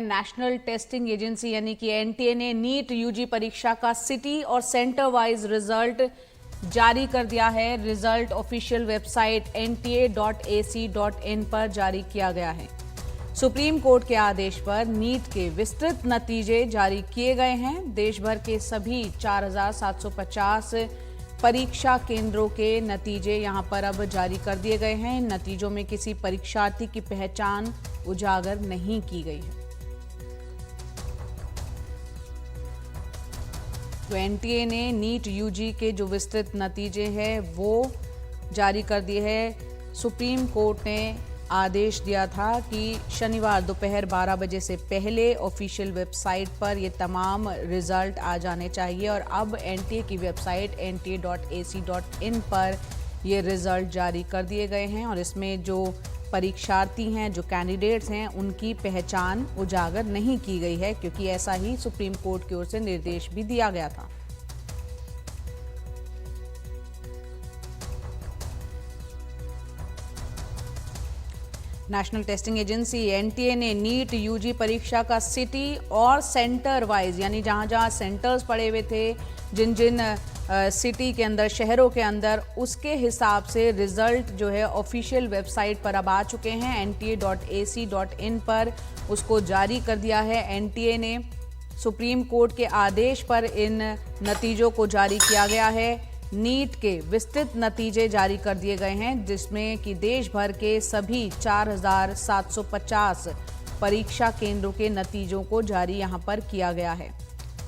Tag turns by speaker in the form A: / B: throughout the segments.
A: National testing agency यानी कि NTA ने नीट यूजी परीक्षा का सिटी और सेंटर वाइज रिजल्ट जारी कर दिया है। रिजल्ट ऑफिशियल वेबसाइट nta.ac.in पर जारी किया गया है। सुप्रीम कोर्ट के आदेश पर नीट के विस्तृत नतीजे जारी किए गए हैं। देश भर के सभी 4,750 परीक्षा केंद्रों के नतीजे यहां पर अब जारी कर दिए गए हैं। इन नतीजों में किसी परीक्षार्थी की पहचान उजागर नहीं की गई है। तो एनटीए ने नीट यूजी के जो विस्तृत नतीजे हैं वो जारी कर दिए हैं। सुप्रीम कोर्ट ने आदेश दिया था कि शनिवार दोपहर 12 बजे से पहले ऑफिशियल वेबसाइट पर ये तमाम रिजल्ट आ जाने चाहिए और अब एनटीए की वेबसाइट nta.ac.in पर ये रिजल्ट जारी कर दिए गए हैं और इसमें जो परीक्षार्थी हैं, जो कैंडिडेट्स हैं, उनकी पहचान उजागर नहीं की गई है, क्योंकि ऐसा ही सुप्रीम कोर्ट की ओर से निर्देश भी दिया गया था। नेशनल टेस्टिंग एजेंसी एनटीए ने नीट यूजी परीक्षा का सिटी और सेंटर वाइज यानी जहां जहां सेंटर्स पड़े हुए थे, जिन जिन सिटी के अंदर, शहरों के अंदर, उसके हिसाब से रिजल्ट जो है ऑफिशियल वेबसाइट पर अब आ चुके हैं। nta.ac.in पर उसको जारी कर दिया है। एनटीए ने सुप्रीम कोर्ट के आदेश पर इन नतीजों को जारी किया गया है। नीट के विस्तृत नतीजे जारी कर दिए गए हैं, जिसमें कि देश भर के सभी 4,750 परीक्षा केंद्रों के नतीजों को जारी यहां पर किया गया है।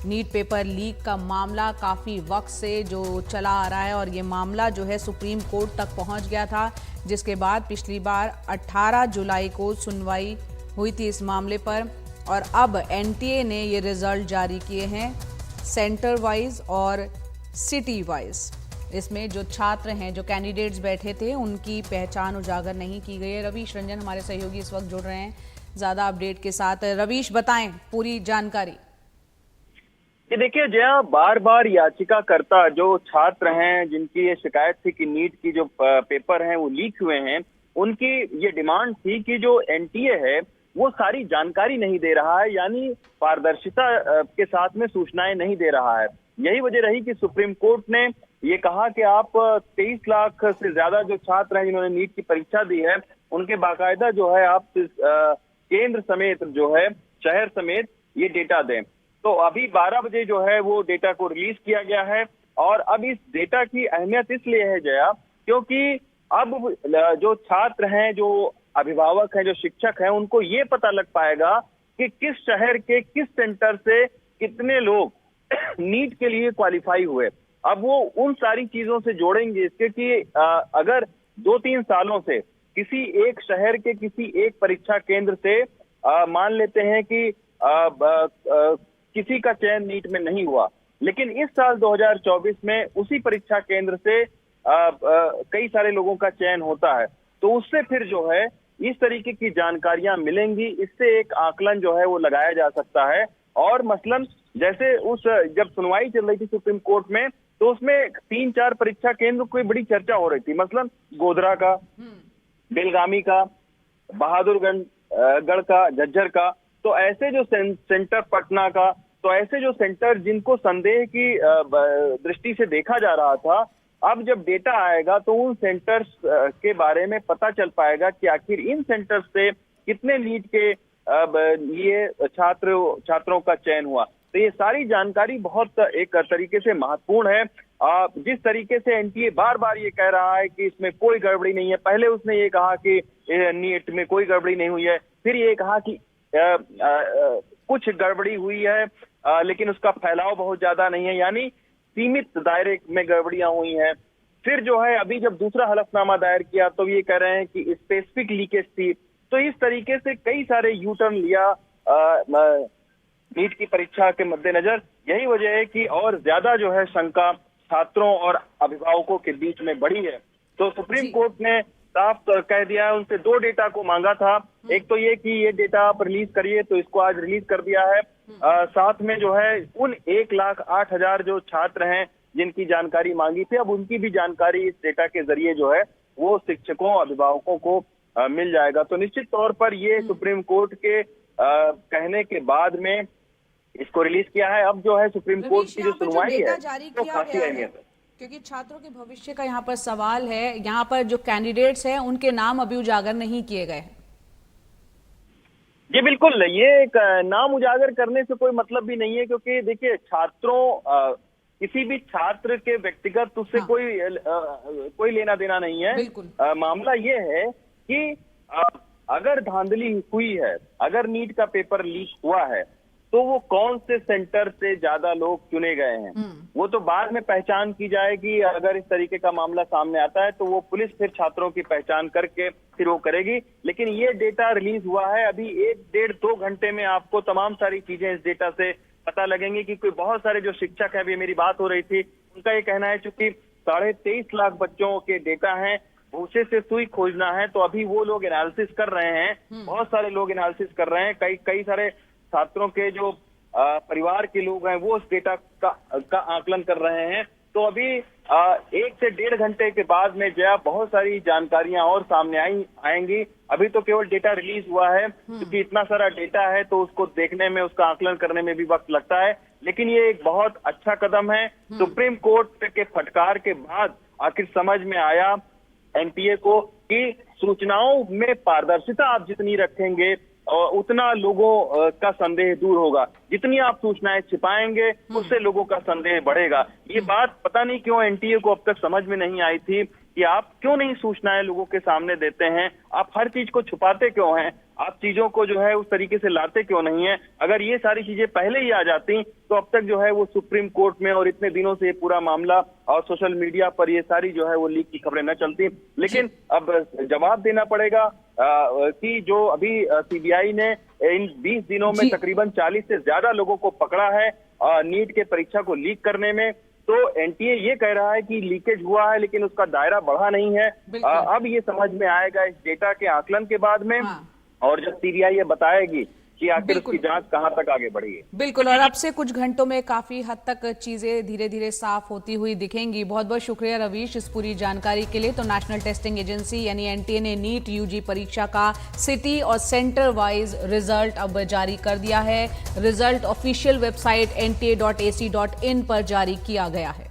A: नीट पेपर लीक का मामला काफ़ी वक्त से जो चला आ रहा है और ये मामला जो है सुप्रीम कोर्ट तक पहुंच गया था, जिसके बाद पिछली बार 18 जुलाई को सुनवाई हुई थी इस मामले पर और अब एनटीए ने ये रिजल्ट जारी किए हैं सेंटर वाइज और सिटी वाइज। इसमें जो छात्र हैं, जो कैंडिडेट्स बैठे थे, उनकी पहचान उजागर नहीं की गई है। रवीश रंजन हमारे सहयोगी इस वक्त जुड़ रहे हैं ज़्यादा अपडेट के साथ। रवीश, बताएं पूरी जानकारी।
B: ये देखिए जया, बार बार याचिकाकर्ता जो छात्र हैं, जिनकी ये शिकायत थी कि नीट की जो पेपर हैं वो लीक हुए हैं, उनकी ये डिमांड थी कि जो एनटीए है वो सारी जानकारी नहीं दे रहा है, यानी पारदर्शिता के साथ में सूचनाएं नहीं दे रहा है। यही वजह रही कि सुप्रीम कोर्ट ने ये कहा कि आप 23 लाख से ज्यादा जो छात्र हैं जिन्होंने नीट की परीक्षा दी है, उनके बाकायदा जो है आप केंद्र समेत, जो है शहर समेत, ये डेटा दें। तो अभी 12 बजे जो है वो डेटा को रिलीज किया गया है और अब इस डेटा की अहमियत इसलिए है जया, क्योंकि अब जो छात्र हैं, जो अभिभावक हैं, जो शिक्षक हैं, उनको ये पता लग पाएगा कि किस शहर के किस सेंटर से कितने लोग नीट के लिए क्वालिफाई हुए। अब वो उन सारी चीजों से जोड़ेंगे इसके कि अगर 2-3 सालों से किसी एक शहर के किसी एक परीक्षा केंद्र से मान लेते हैं कि किसी का चयन नीट में नहीं हुआ, लेकिन इस साल 2024 में उसी परीक्षा केंद्र से कई सारे लोगों का चयन होता है, तो उससे फिर जो है इस तरीके की जानकारियां मिलेंगी। इससे एक आकलन जो है वो लगाया जा सकता है। और मसलन जैसे जब सुनवाई चल रही थी सुप्रीम कोर्ट में, तो उसमें 3-4 परीक्षा केंद्र की बड़ी चर्चा हो रही थी, मसलन गोधरा का, बेलगामी का, बहादुरगढ़ का, झज्जर का। तो ऐसे जो सेंटर, पटना का, तो ऐसे जो सेंटर जिनको संदेह की दृष्टि से देखा जा रहा था, अब जब डेटा आएगा तो उन सेंटर्स के बारे में पता चल पाएगा कि आखिर इन सेंटर्स से कितने नीट के लिए छात्रों का चयन हुआ। तो ये सारी जानकारी बहुत एक तरीके से महत्वपूर्ण है। जिस तरीके से एनटीए बार बार ये कह रहा है कि इसमें कोई गड़बड़ी नहीं है, पहले उसने ये कहा कि नीट में कोई गड़बड़ी नहीं हुई है, फिर ये कहा कि कुछ गड़बड़ी हुई है लेकिन उसका फैलाव बहुत ज्यादा नहीं है, यानी सीमित दायरे में गड़बड़ियां हुई हैं। फिर जो है अभी जब दूसरा हलफनामा दायर किया तो ये कह रहे हैं कि स्पेसिफिक लीकेज थी। तो इस तरीके से कई सारे यू टर्न लिया नीट की परीक्षा के मद्देनजर। यही वजह है कि और ज्यादा जो है शंका छात्रों और अभिभावकों के बीच में बढ़ी है। तो सुप्रीम कोर्ट ने साफ कह दिया है, उनसे 2 डेटा को मांगा था। एक तो ये कि ये डेटा आप रिलीज करिए, तो इसको आज रिलीज कर दिया है। साथ में जो है उन 1,08,000 जो छात्र हैं जिनकी जानकारी मांगी थी, अब उनकी भी जानकारी इस डेटा के जरिए जो है वो शिक्षकों, अभिभावकों को मिल जाएगा। तो निश्चित तौर पर ये सुप्रीम कोर्ट के कहने के बाद में इसको रिलीज किया है। अब जो है सुप्रीम कोर्ट
A: रवीश,
B: की जो
A: यहाँ पर जो
B: सुनवाई
A: डेटा
B: है
A: जारी
B: वो
A: किया
B: काफी
A: गया है,
B: अहमियत है।
A: क्योंकि छात्रों के भविष्य का यहाँ पर सवाल है, यहाँ पर जो कैंडिडेट्स हैं उनके नाम अभी उजागर नहीं किए गए हैं।
B: जी बिल्कुल, ये एक नाम उजागर करने से कोई मतलब भी नहीं है, क्योंकि देखिए छात्रों किसी भी छात्र के व्यक्तिगत उससे
A: हाँ।
B: कोई लेना देना नहीं है।
A: बिल्कुल।
B: मामला ये है कि अगर धांधली हुई है, अगर नीट का पेपर लीक हुआ है, तो वो कौन से सेंटर से ज्यादा लोग चुने गए हैं वो तो बाद में पहचान की जाएगी। अगर इस तरीके का मामला सामने आता है तो वो पुलिस फिर छात्रों की पहचान करके फिर वो करेगी। लेकिन ये डेटा रिलीज हुआ है, अभी 1-1.5-2 घंटे में आपको तमाम सारी चीजें इस डेटा से पता लगेंगी कि कोई बहुत सारे जो शिक्षक है, अभी मेरी बात हो रही थी, उनका ये कहना है चूंकि 23.5 लाख बच्चों के डेटा है, भूसे से सुई खोजना है, तो अभी वो लोग एनालिसिस कर रहे हैं। बहुत सारे लोग एनालिसिस कर रहे हैं, कई सारे छात्रों के जो परिवार के लोग हैं वो उस डेटा का आकलन कर रहे हैं। तो अभी 1 से 1.5 घंटे के बाद में जो बहुत सारी जानकारियां और सामने आएंगी। अभी तो केवल डेटा रिलीज हुआ है, क्योंकि इतना सारा डेटा है तो उसको देखने में, उसका आकलन करने में भी वक्त लगता है। लेकिन ये एक बहुत अच्छा कदम है। सुप्रीम कोर्ट के फटकार के बाद आखिर समझ में आया एनटीए को कि सूचनाओं में पारदर्शिता आप जितनी रखेंगे उतना लोगों का संदेह दूर होगा। जितनी आप सूचनाएं छिपाएंगे उससे लोगों का संदेह बढ़ेगा। ये बात पता नहीं क्यों एनटीए को अब तक समझ में नहीं आई थी कि आप क्यों नहीं सूचनाएं लोगों के सामने देते हैं, आप हर चीज को छुपाते क्यों हैं, आप चीजों को जो है उस तरीके से लाते क्यों नहीं है। अगर ये सारी चीजें पहले ही आ जाती तो अब तक जो है वो सुप्रीम कोर्ट में और इतने दिनों से ये पूरा मामला और सोशल मीडिया पर ये सारी जो है वो लीक की खबरें न चलती। लेकिन अब जवाब देना पड़ेगा कि जो अभी सीबीआई ने इन 20 दिनों में तकरीबन 40 से ज्यादा लोगों को पकड़ा है नीट के परीक्षा को लीक करने में। तो एनटीए ये कह रहा है कि लीकेज हुआ है, लेकिन उसका दायरा बढ़ा नहीं है। अब ये समझ में आएगा इस डेटा के आकलन के बाद में।
A: हाँ।
B: और जब सीबीआई ये बताएगी कि आखिर उसकी जांच कहां तक आगे बढ़ी है।
A: बिल्कुल, और अब से कुछ घंटों में काफी हद तक चीजें धीरे धीरे साफ होती हुई दिखेंगी। बहुत बहुत शुक्रिया रवीश इस पूरी जानकारी के लिए। तो नेशनल टेस्टिंग एजेंसी यानी एनटीए ने नीट यूजी परीक्षा का सिटी और सेंटर वाइज रिजल्ट अब जारी कर दिया है। रिजल्ट ऑफिशियल वेबसाइट nta.ac.in पर जारी किया गया है।